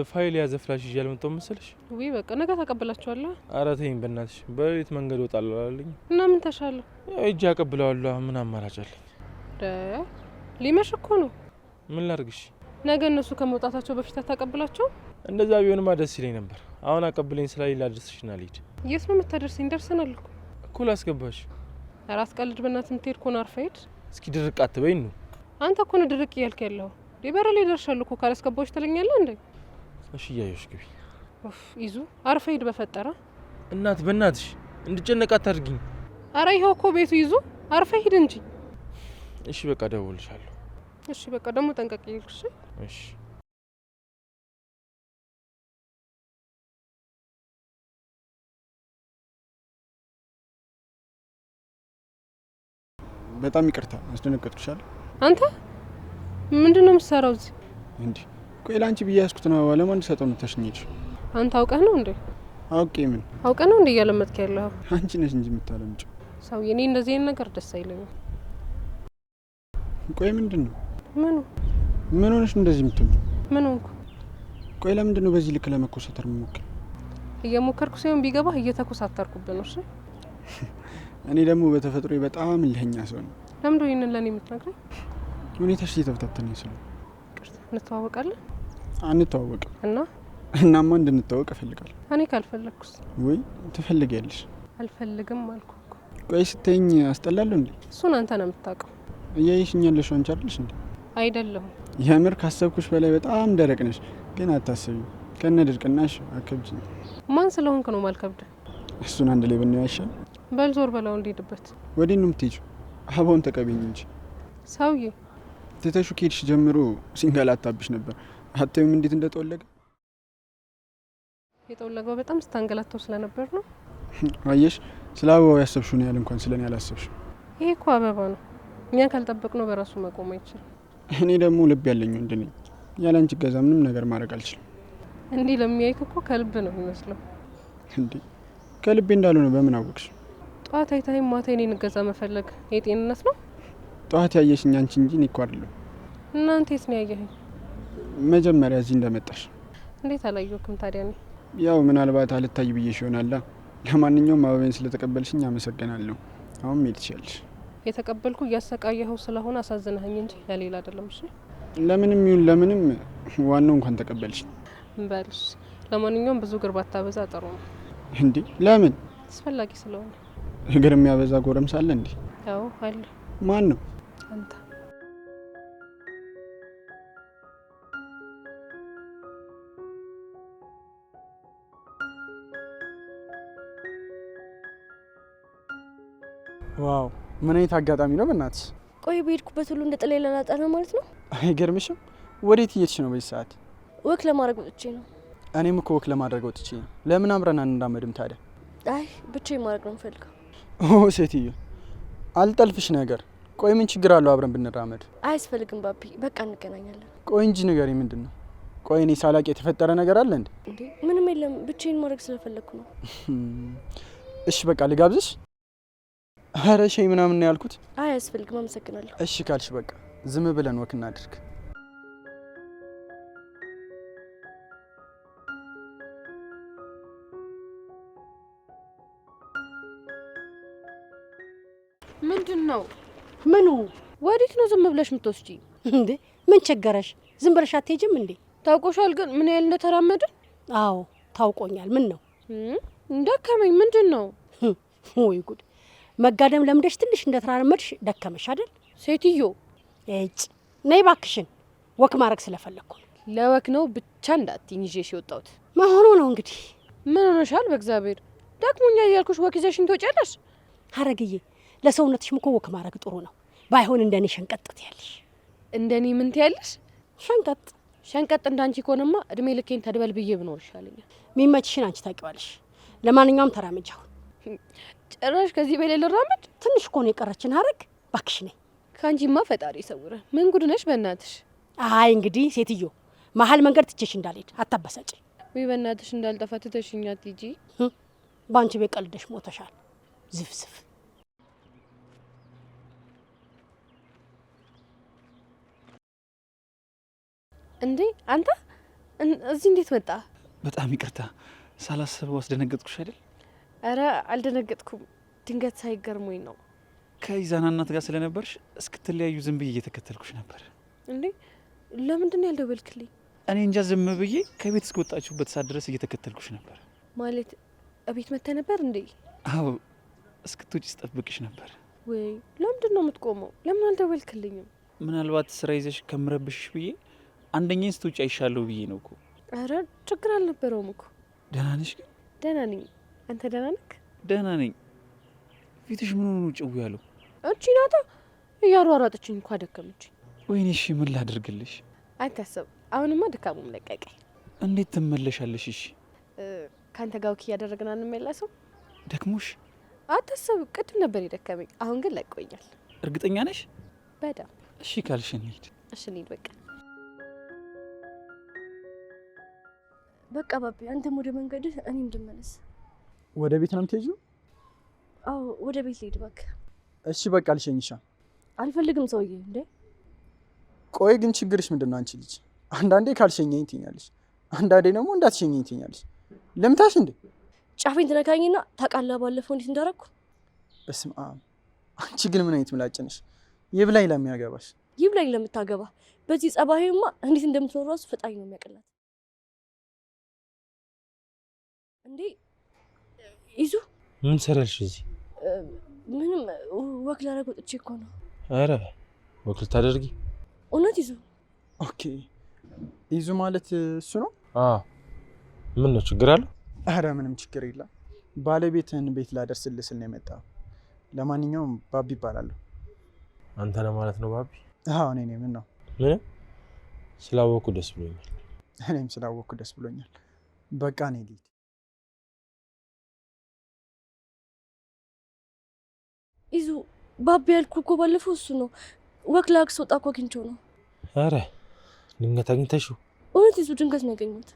ፋይል ያዘ ፍላሽ ይዤ አልመጣሁም መሰለሽ? ውይ በቃ ነገ ታቀብላችኋለሁ። ኧረ ተይኝ በእናትሽ። በሌሊት መንገድ እወጣለሁ አላለኝ እና ምን ተሻለ? እጅ አቀብለዋለሁ። ምን አማራጭ አለኝ? ሊመሽ እኮ ነው። ምን ላድርግሽ? ነገ እነሱ ከመውጣታቸው በፊት አታቀብላቸው? እንደዛ ቢሆንማ ደስ ይለኝ ነበር። አሁን አቀብለኝ ስላለኝ ላድርስሽና ልሂድ። የት ነው የምታደርሰኝ? ደርሰናል እኮ። እኮ ላስገባሽ። ኧረ አትቀልድ በእናትህ። የምትሄድ ከሆነ አርፈህ ሂድ። እስኪ ድርቅ አትበይ ነው። አንተ እኮ ነው ድርቅ እያልክ ያለው። ሊበረ ላይ ደርሻለሁ እኮ። ካላስገባዎች ትለኛለህ እንዴ? እሺ እያየሁሽ ግቢ። ይዙ አርፈህ ሂድ በፈጠረ። እናት በእናትሽ እንድጨነቅ አታድርጊኝ። አረ ይኸው እኮ ቤቱ። ይዙ አርፈህ ሂድ እንጂ። እሺ በቃ እደውልልሻለሁ። እሺ በቃ ደግሞ ጠንቀቅ ይልሽ። እሺ በጣም ይቅርታ አስደነገጥኩሻል። አንተ ምንድን ነው የምትሰራው እዚህ? እንዴ ቆይ ላንቺ ብዬ ያስኩት ነው ለማን ሰጠው የምታሽኝሽ? አንተ አውቀህ ነው እንዴ? አውቄ ምን አውቀህ ነው እንዴ እያለመጥክ ያለው? አንቺ ነሽ እንጂ የምታለምጪው። ሰውዬ እኔ እንደዚህ አይነት ነገር ደስ አይለኝም። ቆይ ምንድን ነው? ምን ሆነሽ እንደዚህ የምትሆኚ? ምን ሆንኩ? ቆይ ለምንድን ነው በዚህ ልክ ለመኮሳተር የምሞክር? እየሞከርኩ ሲሆን ቢገባህ እየተኮሳተርኩብህ ነው። እሺ እኔ ደግሞ በተፈጥሮ በጣም ልህኛ ሰው ነው። ለምንድን ነው ይሄንን ለኔ የምትነግረኝ? ሁኔታሽ እየተፈታተነኝ ስለሆነ። እንተዋወቃለን? አንተዋወቅም። እናማ እንድንተዋወቅ እፈልጋለሁ። እኔ ካልፈለግኩስ? ወይ ትፈልጊያለሽ? አልፈልግም አልኩ እኮ። ቆይ ስትይኝ አስጠላለሁ እንዴ? እሱን አንተ ነው የምታውቀው። እያየሽኝ ያለሽው አንቺ አይደለሽ እንዴ? አይደለሁም። የምር ካሰብኩሽ በላይ በጣም ደረቅ ነሽ። ግን አታስቢ፣ ከነ ድርቅናሽ አከብጂኝ። ማን ስለሆንክ ነው ማልከብድ? እሱን አንድ ላይ ብናየው አይሻልም? በል ዞር በላው እንዲሄድበት። ወዴት ነው የምትሄጂው? አበባውን ተቀበይኝ እንጂ። ሰውዬ ትተሹ ከሄድሽ ጀምሮ ሲንገላታብሽ ነበር። አታዩም እንዴት እንደተወለገ? የጠወለገው በጣም ስታንገላተው ስለነበር ነው። አየሽ፣ ስለ አበባው ያሰብሽውን ያህል እንኳን ስለኔ አላሰብሽም። ይሄ እኮ አበባ ነው። እኛ ካልጠበቅነው በራሱ መቆም አይችልም። እኔ ደግሞ ልብ ያለኝ ወንድ ነኝ። ያላንቺ ገዛ ምንም ነገር ማድረግ አልችልም። እንዲህ ለሚያይክ እኮ ከልብ ነው የሚመስለው። እንዴ ከልቤ እንዳልሆነ በምን አወቅሽ? ጠዋት አይታይም ማታ እኔን እገዛ መፈለግ የጤንነት ነው? ጠዋት ያየሽኝ አንቺ እንጂ እኔ እኮ አይደለሁ። እናንተ የት ነው ያየኸኝ? መጀመሪያ እዚህ እንደመጣሽ። እንዴት አላየሁክም ታዲያ? እኔ ያው ምናልባት አልታይ ብዬሽ ይሆናላ። ለማንኛውም አበቤን ስለተቀበልሽኝ አመሰግናለሁ። አሁን መሄድ ትችያለሽ። የተቀበልኩ እያሰቃየኸው ስለሆነ አሳዝነኸኝ እንጂ ለሌላ አይደለም። እሺ ለምንም ይሁን ለምንም ዋናው እንኳን ተቀበልሽ። በልሽ። ለማንኛውም ብዙ እግር ባታበዛ ጥሩ ነው። እንዴ ለምን? አስፈላጊ ስለሆነ። እግር የሚያበዛ ጎረምሳ አለ እንዴ? ያው አለ። ማን ነው? አንተ። ዋው ምን አይነት አጋጣሚ ነው በእናትሽ። ቆይ በሄድኩበት ሁሉ እንደ ጥላ ላላጠና ማለት ነው? አይገርምሽም? ወዴት እየሄድሽ ነው በዚህ ሰዓት? ወክ ለማድረግ ወጥቼ ነው። እኔም እኮ ወክ ለማድረግ ወጥቼ ነው። ለምን አብረን አንራመድም ታዲያ? አይ ብቻዬን ማድረግ ነው የምፈልገው። ኦ ሴትዮ አልጠልፍሽ ነገር። ቆይ ምን ችግር አለው አብረን ብንራመድ? አያስፈልግም ባቢ፣ በቃ እንገናኛለን። ቆይ እንጂ ንገሪ፣ ምንድን ነው? ቆይ እኔ ሳላቅ የተፈጠረ ነገር አለ እንዴ? እንዴ ምንም የለም፣ ብቻዬን ማድረግ ስለፈለኩ ነው። እሺ በቃ ልጋብዝሽ? ኧረ ሸይ ምናምን ነው ያልኩት። አያስፈልግም፣ አመሰግናለሁ። እሺ ካልሽ በቃ ዝም ብለን ወክ እናድርግ። ምንድን ነው? ምኑ? ወዴት ነው ዝም ብለሽ የምትወስጂ? እንዴ ምን ቸገረሽ? ዝም ብለሽ አትሄጂም እንዴ? ታውቆሻል ግን ምን ያህል እንደተራመድን? አዎ ታውቆኛል። ምን ነው? ደከመኝ። ምንድን ነው? ወይ ጉድ! መጋደም ለምደሽ ትንሽ እንደተራመድሽ ደከመሽ አይደል? ሴትዮ እጭ ነይ ባክሽን፣ ወክ ማድረግ ስለፈለኩ ነው። ለወክ ነው ብቻ እንዳትይኝ ይዤሽ የወጣሁት መሆኑ ነው እንግዲህ። ምን ሆነሻል? በእግዚአብሔር ደክሞኛል እያልኩሽ ወክ ይዘሽኝ ትወጫለሽ? ሀረግዬ ለሰውነትሽም እኮ ወክ ማድረግ ጥሩ ነው። ባይሆን እንደኔ ሸንቀጥ ትያለሽ። እንደኔ ምን ትያለሽ? ሸንቀጥ ሸንቀጥ እንዳንቺ ከሆነማ እድሜ ልኬን ተድበል ብዬ ብኖር ይሻለኛል። የሚመችሽን አንቺ ታውቂዋለሽ። ለማንኛውም ተራመጃው። ጭራሽ ከዚህ በላይ ልራመድ? ትንሽ እኮ ነው የቀረችን። ሀረግ ባክሽ ነይ። ከአንቺማ ፈጣሪ ይሰውረን። ምን ጉድ ነሽ በእናትሽ። አይ እንግዲህ ሴትዮ መሀል መንገድ ትቼሽ እንዳልሄድ አታበሳጭ። ወይ በእናትሽ እንዳልጠፋ ትተሽኝ አትሂጂ። በአንቺ ቤት ቀልደሽ ሞተሻል። ዝፍዝፍ። እንዴ አንተ እዚህ እንዴት መጣ? በጣም ይቅርታ ሳላስበው አስደነገጥኩሽ አይደል? አረ አልደነገጥኩም። ድንገት ሳይገርሙኝ ነው። ከኢዛና እናት ጋር ስለነበርሽ እስክትለያዩ ዝም ብዬ እየተከተልኩሽ ነበር። እንዴ ለምንድን ነው ያልደወልክልኝ? እኔ እንጃ ዝም ብዬ ከቤት እስከወጣችሁበት ሰዓት ድረስ እየተከተልኩሽ ነበር። ማለት እቤት መጥተህ ነበር እንዴ? አዎ እስክትወጪ ስጠብቅሽ ነበር። ወይ ለምንድን ነው የምትቆመው? ለምን አልደወልክልኝም? ምናልባት ስራ ይዘሽ ከምረብሽሽ ብዬ አንደኛን ስትውጪ አይሻለሁ ብዬ ነው እኮ። አረ ችግር አልነበረውም እኮ። ደህና ነሽ ግን? ደህና ነኝ። አንተ ደህና ነህ? ደህና ነኝ። ፊትሽ ምን ሆኖ ጭው ያለው? እቺ ናታ እያሯሯጠችኝ እኮ አደከመችኝ። ወይኔ እሺ ምን ላድርግልሽ? አታስብ፣ አሁንማ ድካሙም ለቀቀኝ። እንዴት ትመለሻለሽ? እሺ ካንተ ጋር ወክ እያደረግን አንመለሰው? ደክሞሽ? አታስብ፣ ቅድም ነበር የደከመኝ፣ አሁን ግን ለቆኛል። እርግጠኛ ነሽ? በጣም። እሺ ካልሽ እንሂድ። እሺ እንሂድ በቃ። በቃ ባቢ አንተም ወደ መንገድህ፣ እኔም እንድመለስ። ወደ ቤት ነው የምትሄጂው? አዎ ወደ ቤት ልሂድ እባክህ። እሺ በቃ ልሸኝሻ። አልፈልግም ሰውዬ። እንዴ ቆይ ግን ችግርሽ ምንድን ነው? አንቺ ልጅ አንዳንዴ ካልሸኘኝ ትኛለሽ፣ አንዳንዴ ደግሞ እንዳትሸኘኝ ትኛለሽ። ለምታሽ እንዴ? ጫፌን ትነካኝና ታውቃለህ ባለፈው እንዴት እንዳደረኩ። በስመ አብ! አንቺ ግን ምን አይነት ምላጭ ነሽ? ይብላኝ ለሚያገባሽ። ይብላኝ ለምታገባ። በዚህ ጸባይማ እንዴት እንደምትኖር ራሱ ፈጣሪ ነው የሚያውቅላት። እንዴ ይዙ ምን ሰራልሽ እዚህ? ምንም ወክ ላደርግ ወጥቼ እኮ ነው። አረ ወክ ልታደርጊ? እውነት ይዙ? ኦኬ ይዙ ማለት እሱ ነው? አዎ። ምን ነው ችግር አለ? አረ ምንም ችግር የለም። ባለቤትህን ቤት ላደርስልህ ስል ነው የመጣው። ለማንኛውም ባቢ ይባላለሁ። አንተ ነህ ማለት ነው ባቢ? አዎ እኔ ነኝ። ምን ነው? ምንም ስላወኩ ደስ ብሎኛል። እኔም ስላወኩ ደስ ብሎኛል። በቃ እኔ ልሂድ። ይዙ ባቢ ያልኩ እኮ ባለፈው እሱ ነው። ወክላክ ስወጣ እኮ አግኝቼው ነው። ኧረ ድንገት አግኝተሽው? እውነት ይዙ ድንገት ነው ያገኘሁት።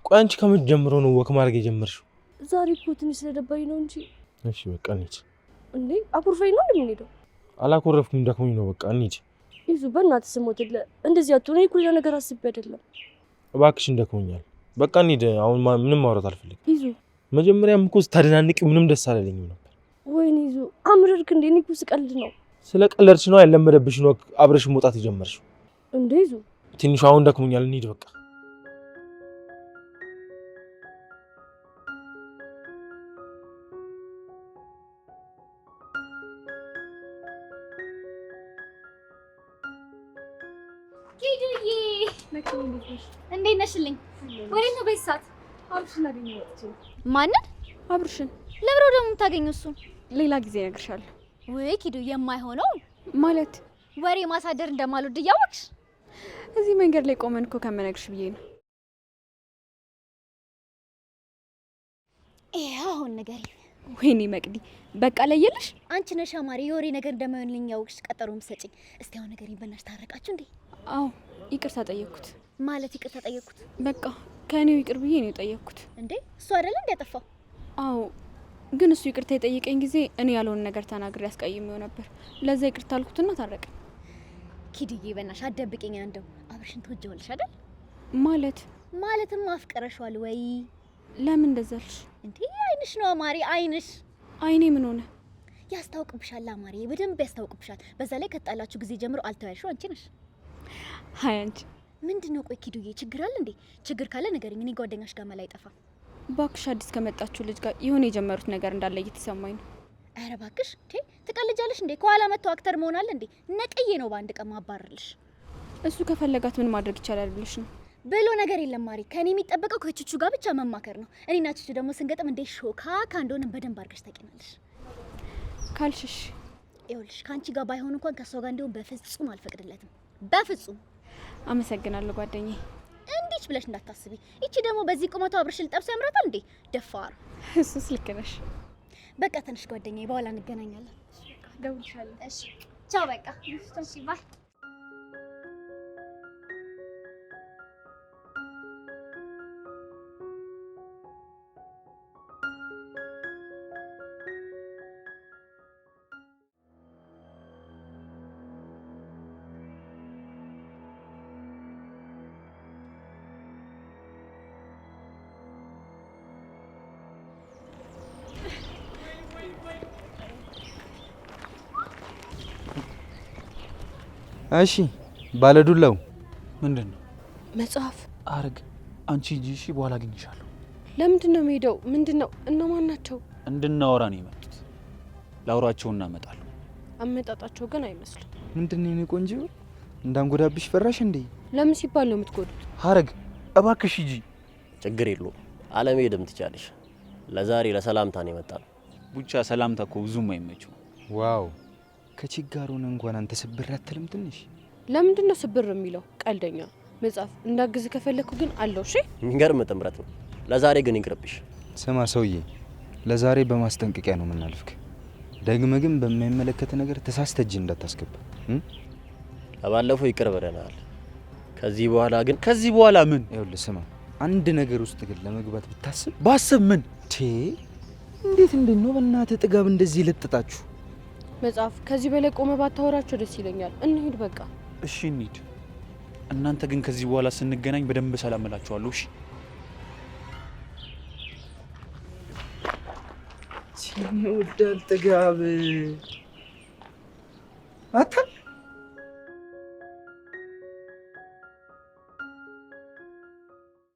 ቆይ አንቺ ከመቼ ጀምሮ ነው ወክ ማድረግ የጀመርሽው? ዛሬ እኮ ትንሽ ስለደባኝ ነው እንጂ። እሺ በቃ እንሂድ። እንዴ አኩርፈኝ ነው እንደምንሄደው? አላኮረፍኩም፣ ደክሞኝ ነው። በቃ እንሂድ። ይዙ በእናትህ ስሞትለ እንደዚህ አትሆነ። እኮ ሌላ ነገር አስቤ አይደለም። እባክሽን ደክሞኛል። በቃ እንሂድ። አሁን ምንም ማውራት አልፈልግም። ይዙ መጀመሪያም እኮ ስታደናንቂው ምንም ደስ አላለኝም ነበር። ወይኔ ይዙ አምረርክ እንዴ? እኔ እኮ ስቀልድ ነው። ስለ ቀለድሽ ነው ያለመደብሽን ወክ አብረሽ መውጣት የጀመርሽው። እንዴ ይዙ ትንሽ አሁን ደክሞኛል። እንሂድ በቃ። ኪዱዬ እንዴት ነሽልኝ? ወዴት ነው በዚህ ሰዓት? አብርሽን አገኘሁ ወጥቼ። ማንን? አብርሽን። ለብሮ ደግሞ የምታገኘው እሱ? ሌላ ጊዜ እነግርሻለሁ። ወይ ኪዱ የማይሆነው ማለት ወሬ ማሳደር እንደማልወድ እያወቅሽ እዚህ መንገድ ላይ ቆመን እኮ ከመነግርሽ ብዬ ነው። ይሄ አሁን ንገሪኝ። ወይኔ መቅዲ በቃ ለየልሽ። አንቺ ነሽ አማሪ የወሬ ነገር እንደማይሆንልኝ ያወቅሽ ቀጠሮ የምትሰጪኝ። እስቲ አሁን ንገሪኝ በእናትሽ፣ ታረቃችሁ እንዴ? አዎ ይቅርታ ጠየቅኩት። ማለት ይቅርታ ጠየቅኩት? በቃ ከእኔው ይቅር ብዬ ነው የጠየቅኩት። እንዴ እሱ አይደለ እንደ ያጠፋው? አዎ ግን እሱ ይቅርታ የጠየቀኝ ጊዜ እኔ ያልሆነ ነገር ተናግሬ ያስቀይሜው ነበር። ለዛ ይቅርታ አልኩትና ታረቅን። ኪድዬ በእናትሽ አትደብቂኝ። እንደው አብርሽን ትወጂዋለሽ አይደል? ማለትም አፍቅረሽዋል ወይ? ለምን እንደዛልሽ? እንዴ አይንሽ ነው አማሪ፣ አይንሽ። አይኔ ምን ሆነ? ያስታውቅብሻል አማሪ፣ በደንብ ያስታውቅብሻል። በዛ ላይ ከጣላችሁ ጊዜ ጀምሮ አልተያሽው አንቺ ነሽ። ሃይ አንቺ ምንድነው? ቆይ ኪዱዬ ችግር አለ እንዴ? ችግር ካለ ንገሪኝ። እኔ ጓደኛሽ ጋር መላ አይጠፋም። ባክሽ አዲስ ከመጣችሁ ልጅ ጋር የሆነ የጀመሩት ነገር እንዳለ እየተሰማኝ ነው። አረ ባክሽ እንዴ ትቀልጃለሽ እንዴ? ከኋላ መጥቶ አክተር መሆን አለ እንዴ? ነቅዬ ነው በአንድ ቀን ማባረርልሽ። እሱ ከፈለጋት ምን ማድረግ ይቻላል ብለሽ ነው? ብሎ ነገር የለም ማሪ። ከኔ የሚጠበቀው ከቹቹ ጋር ብቻ መማከር ነው። እኔና ቹቹ ደግሞ ስንገጥም እንዴ ሾካካ እንደሆነ በደንብ አድርገሽ ታውቂናለሽ። ካልሽሽ ይኸውልሽ ከአንቺ ጋር ባይሆን እንኳን ከሷ ጋር እንዲሆን በፍጹም አልፈቅድለትም። በፍጹም። አመሰግናለሁ ጓደኛዬ። እንዲች ብለሽ እንዳታስቢ። እቺ ደግሞ በዚህ ቁመቷ አብርሽ ልጠብስ ያምራታል እንዴ? ደፋር። እሱስ ልክ ነሽ። በቃ ትንሽ ጓደኛዬ፣ በኋላ እንገናኛለን። ደውልሻለሁ። እሺ ቻው። በቃ እሺ ባይ። እሺ ባለዱላው ምንድን ነው? መጽሐፍ አርግ አንቺ ሂጂ እሺ፣ በኋላ አገኝሻለሁ። ለምንድን ነው የምሄደው? ምንድን ነው? እነማን ናቸው? እንድናወራ ነው የመጡት። ላውራቸውና እመጣለሁ። አመጣጣቸው ግን አይመስልም። ምንድን ነው የኔ ቆንጆ? እንዳንጎዳብሽ ፈራሽ እንዴ? ለምን ሲባል ነው የምትጎዱት? ሀረግ እባክሽ ሂጂ። ችግር የለውም አለመሄድም ትቻለሽ። ለዛሬ ለሰላምታ ነው የመጣነው። ብቻ ሰላምታ እኮ ብዙም አይመችው። ዋው ከችጋሩን እንኳን አንተ ስብር አትልም ትንሽ? ለምንድን ነው ስብር የሚለው? ቀልደኛ። መጽሐፍ እንዳግዝ ከፈለኩ ግን አለው። እሺ የሚገርም ጥምረት ነው። ለዛሬ ግን ይቅርብሽ። ስማ ሰውዬ፣ ለዛሬ በማስጠንቀቂያ ነው የምናልፍክ። ደግመህ ግን በማይመለከት ነገር ተሳስተህ እጅ እንዳታስገባ። ለባለፈው ይቅር ብለናል። ከዚህ በኋላ ግን ከዚህ በኋላ ምን? ይኸውልህ ስማ፣ አንድ ነገር ውስጥ ግን ለመግባት ብታስብ ባስብ ምን? እንዴት ነው በእናትህ ጥጋብ እንደዚህ ለጥጣችሁ? መጽሐፍ ከዚህ በላይ ቆመ ባታወራቸው ደስ ይለኛል። እንሂድ በቃ። እሺ እንሂድ። እናንተ ግን ከዚህ በኋላ ስንገናኝ በደንብ ሰላም እላችኋለሁ። እሺ ሲወዳል ጥጋብ አታ